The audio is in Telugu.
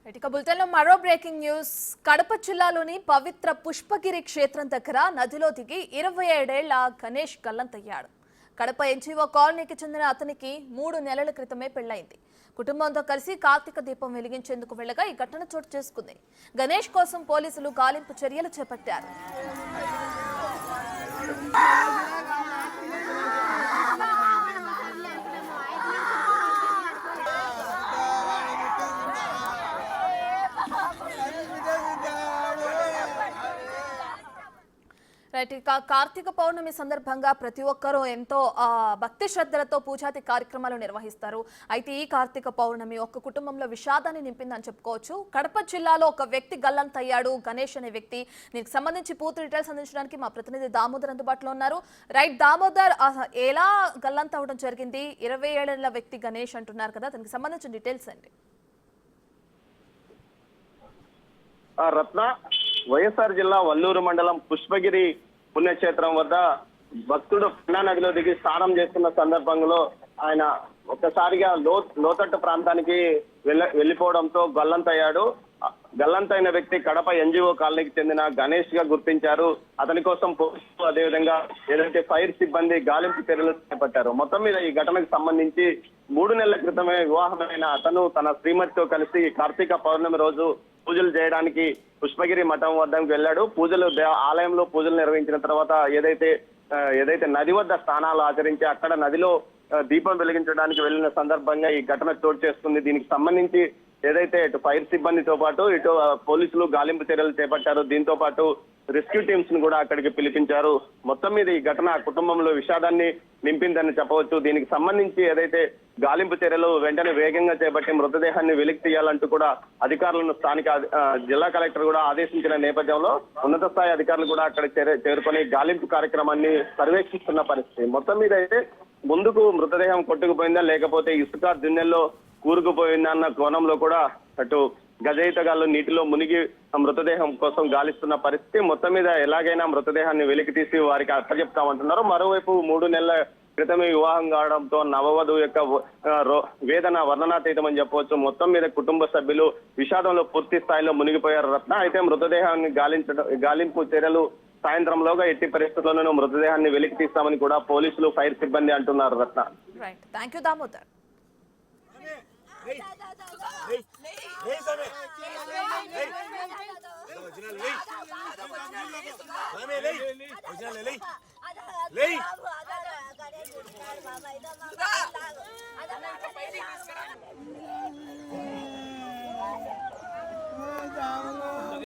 ఇక బులెటిన్లో మరో బ్రేకింగ్ న్యూస్. కడప జిల్లాలోని పవిత్ర పుష్పగిరి క్షేత్రం దగ్గర నదిలో దిగి 27 ఏళ్ల గణేష్ గల్లంతయ్యాడు. కడప ఎన్జీఓ కాలనీకి చెందిన అతనికి 3 నెలల క్రితమే పెళ్లైంది. కుటుంబంతో కలిసి కార్తీక దీపం వెలిగించేందుకు వెళ్లగా ఈ ఘటన చోటు చేసుకుంది. గణేష్ కోసం పోలీసులు గాలింపు చర్యలు చేపట్టారు. కార్తీక పౌర్ణమి సందర్భంగా ప్రతి ఒక్కరూ ఎంతో భక్తి శ్రద్ధలతో పూజాది కార్యక్రమాలు నిర్వహిస్తారు. అయితే ఈ కార్తీక పౌర్ణమి ఒక్క కుటుంబంలో విషాదాన్ని నింపిందని చెప్పుకోవచ్చు. కడప జిల్లాలో ఒక వ్యక్తి గల్లంతయ్యాడు, గణేష్ అనే వ్యక్తి. దీనికి సంబంధించి పూర్తి డీటెయిల్స్ అందించడానికి మా ప్రతినిధి దామోదర్ అందుబాటులో ఉన్నారు. రైట్ దామోదర్, ఎలా గల్లంత అవడం జరిగింది? 27 ఏళ్ల వ్యక్తి గణేష్ అంటున్నారు కదా, దానికి సంబంధించిన డీటెయిల్స్ అండి. రత్న, వైఎస్ఆర్ జిల్లా వల్లూరు మండలం పుష్పగిరి పుణ్యక్షేత్రం వద్ద భక్తుడు పెన్నా నదిలో దిగి స్నానం చేస్తున్న సందర్భంలో ఆయన ఒక్కసారిగా లోతట్టు ప్రాంతానికి వెళ్లిపోవడంతో గల్లంతయ్యాడు. గల్లంతైన వ్యక్తి కడప ఎన్జీఓ కాలనీకి చెందిన గణేష్ గా గుర్తించారు. అతని కోసం పోలీసులు అదేవిధంగా ఏదైతే ఫైర్ సిబ్బంది గాలింపు చర్యలు చేపట్టారు. మొత్తం మీద ఈ ఘటనకు సంబంధించి 3 నెలల క్రితమే వివాహమైన అతను తన శ్రీమతితో కలిసి కార్తీక పౌర్ణమి రోజు పూజలు చేయడానికి పుష్పగిరి మఠం వద్దకు వెళ్ళాడు. ఆలయంలో పూజలు నిర్వహించిన తర్వాత ఏదైతే నది వద్ద స్నానాలు ఆచరించి అక్కడ నదిలో దీపం వెలిగించడానికి వెళ్లిన సందర్భంగా ఈ ఘటన చోటు చేసుకుంది. దీనికి సంబంధించి ఏదైతే ఇటు ఫైర్ సిబ్బందితో పాటు ఇటు పోలీసులు గాలింపు చర్యలు చేపట్టారు. దీంతో పాటు రెస్క్యూ టీమ్స్ ను కూడా అక్కడికి పిలిపించారు. మొత్తం మీద ఈ ఘటన కుటుంబంలో విషాదాన్ని నింపిందని చెప్పవచ్చు. దీనికి సంబంధించి ఏదైతే గాలింపు చర్యలు వెంటనే వేగంగా చేపట్టి మృతదేహాన్ని వెలికి తీయాలంటూ కూడా అధికారులను స్థానిక జిల్లా కలెక్టర్ కూడా ఆదేశించిన నేపథ్యంలో ఉన్నత స్థాయి అధికారులు కూడా అక్కడ చేరుకొని గాలింపు కార్యక్రమాన్ని పర్యవేక్షిస్తున్న పరిస్థితి. మొత్తం మీద అయితే ముందుకు మృతదేహం కొట్టుకుపోయిందా లేకపోతే ఇసుక దిన్నెల్లో కూరుకుపోయిందా అన్న కోణంలో కూడా అటు గజయితగాళ్ళు నీటిలో మునిగి మృతదేహం కోసం గాలిస్తున్న పరిస్థితి. మొత్తం మీద ఎలాగైనా మృతదేహాన్ని వెలికి తీసి వారికి అప్పచెప్తామంటున్నారు. మరోవైపు 3 నెలల క్రితమే వివాహం కావడంతో నవవధువు యొక్క వేదన వర్ణనాతీతమని చెప్పవచ్చు. మొత్తం మీద కుటుంబ సభ్యులు విషాదంలో పూర్తి స్థాయిలో మునిగిపోయారు రత్న. అయితే మృతదేహాన్ని గాలింపు చర్యలు సాయంత్రంలోగా ఎట్టి పరిస్థితుల్లోనూ మృతదేహాన్ని వెలికి తీస్తామని కూడా పోలీసులు ఫైర్ సిబ్బంది అంటున్నారు రత్న. Thank you Damodar. లే